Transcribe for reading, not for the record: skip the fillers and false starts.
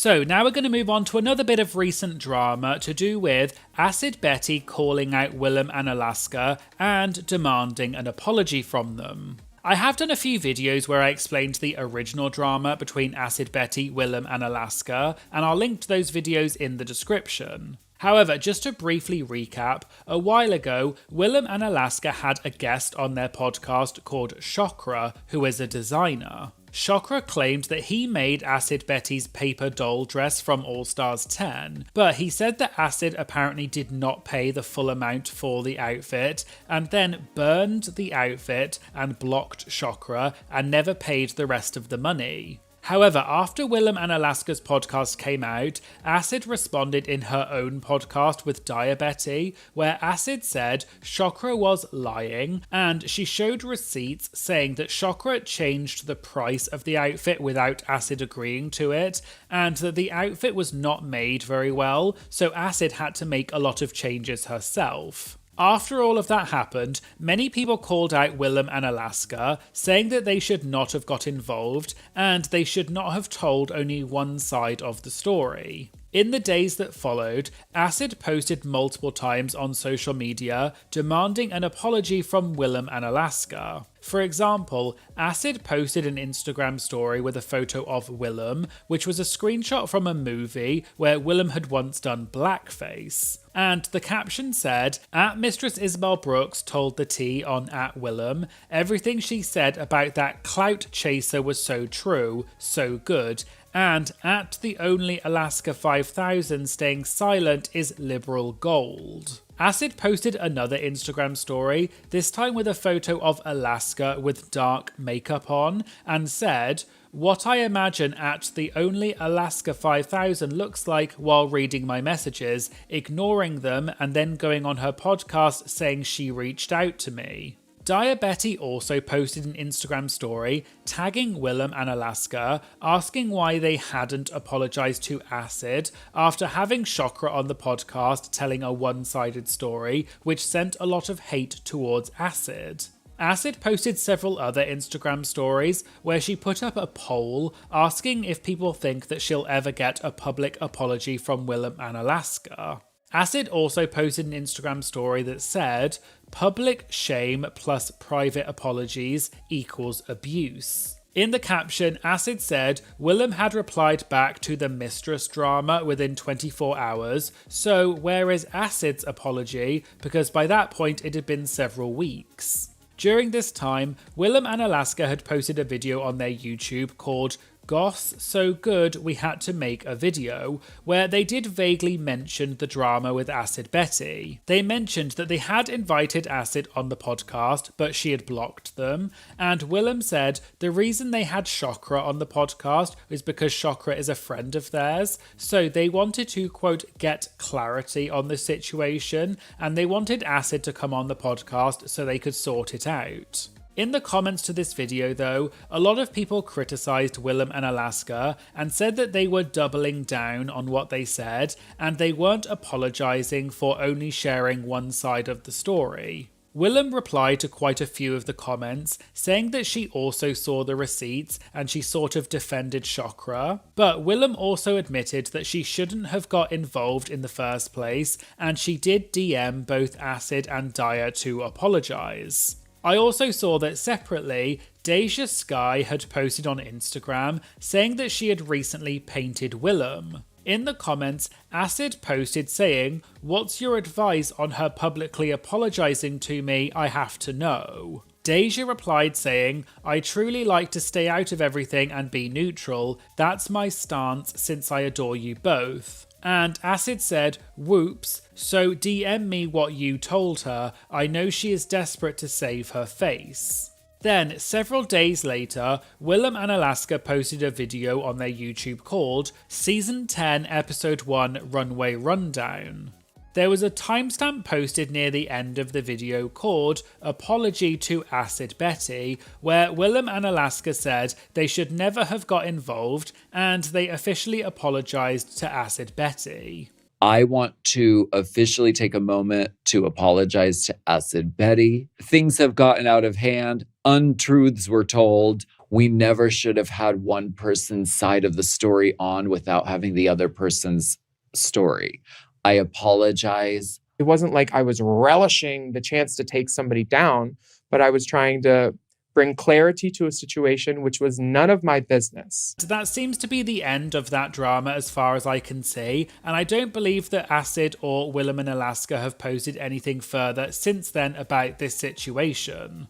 So now we're going to move on to another bit of recent drama to do with Acid Betty calling out Willam and Alaska and demanding an apology from them. I have done a few videos where I explained the original drama between Acid Betty, Willam and Alaska, and I'll link to those videos in the description. However, just to briefly recap, a while ago, Willam and Alaska had a guest on their podcast called Chokra, who is a designer. Chokra claimed that he made Acid Betty's paper doll dress from All Stars 10, but he said that Acid apparently did not pay the full amount for the outfit, and then burned the outfit and blocked Chokra and never paid the rest of the money. However, after Willam and Alaska's podcast came out, Acid responded in her own podcast with Diabetti, where Acid said Chokra was lying, and she showed receipts saying that Chokra changed the price of the outfit without Acid agreeing to it, and that the outfit was not made very well, so Acid had to make a lot of changes herself. After all of that happened, many people called out Willam and Alaska, saying that they should not have got involved and they should not have told only one side of the story. In the days that followed, Acid posted multiple times on social media demanding an apology from Willam and Alaska. For example, Acid posted an Instagram story with a photo of Willam, which was a screenshot from a movie where Willam had once done blackface. And the caption said, "At Mistress Isabel Brooks told the tea on @Willam. Everything she said about that clout chaser was so true, so good. And at the only Alaska 5000 staying silent is liberal gold." Acid posted another Instagram story, this time with a photo of Alaska with dark makeup on, and said, "What I imagine at the only Alaska 5000 looks like while reading my messages, ignoring them and then going on her podcast saying she reached out to me." Diabetti also posted an Instagram story tagging Willam and Alaska, asking why they hadn't apologised to Acid after having Chokra on the podcast telling a one-sided story, which sent a lot of hate towards Acid. Acid posted several other Instagram stories where she put up a poll asking if people think that she'll ever get a public apology from Willam and Alaska. Acid also posted an Instagram story that said, "Public shame plus private apologies equals abuse." In the caption, Acid said Willam had replied back to the Mistress drama within 24 hours, so where is Acid's apology? Because by that point it had been several weeks. During this time, Willam and Alaska had posted a video on their YouTube called Goss So Good We Had to Make a Video, where they did vaguely mention the drama with Acid Betty. They mentioned that they had invited Acid on the podcast, but she had blocked them, and Willam said the reason they had Chokra on the podcast was because Chokra is a friend of theirs, so they wanted to, quote, get clarity on the situation, and they wanted Acid to come on the podcast so they could sort it out. In the comments to this video though, a lot of people criticised Willam and Alaska and said that they were doubling down on what they said and they weren't apologising for only sharing one side of the story. Willam replied to quite a few of the comments, saying that she also saw the receipts and she sort of defended Chokra, but Willam also admitted that she shouldn't have got involved in the first place and she did DM both Acid and Dia to apologise. I also saw that separately, Deja Sky had posted on Instagram saying that she had recently painted Willam. In the comments, Acid posted saying, "What's your advice on her publicly apologising to me? I have to know." Deja replied saying, "I truly like to stay out of everything and be neutral. That's my stance since I adore you both." And Acid said, "Whoops, so DM me what you told her. I know she is desperate to save her face." Then, several days later, Willam and Alaska posted a video on their YouTube called Season 10 Episode 1 Runway Rundown. There was a timestamp posted near the end of the video called Apology to Acid Betty, where Willam and Alaska said they should never have got involved and they officially apologised to Acid Betty. I want to officially take a moment to apologize to Acid Betty. Things have gotten out of hand. Untruths were told. we never should have had one person's side of the story on without having the other person's story. I apologize. It wasn't like I was relishing the chance to take somebody down, but I was trying to bring clarity to a situation which was none of my business. That seems to be the end of that drama as far as I can see, and I don't believe that Acid or Willam and Alaska have posted anything further since then about this situation.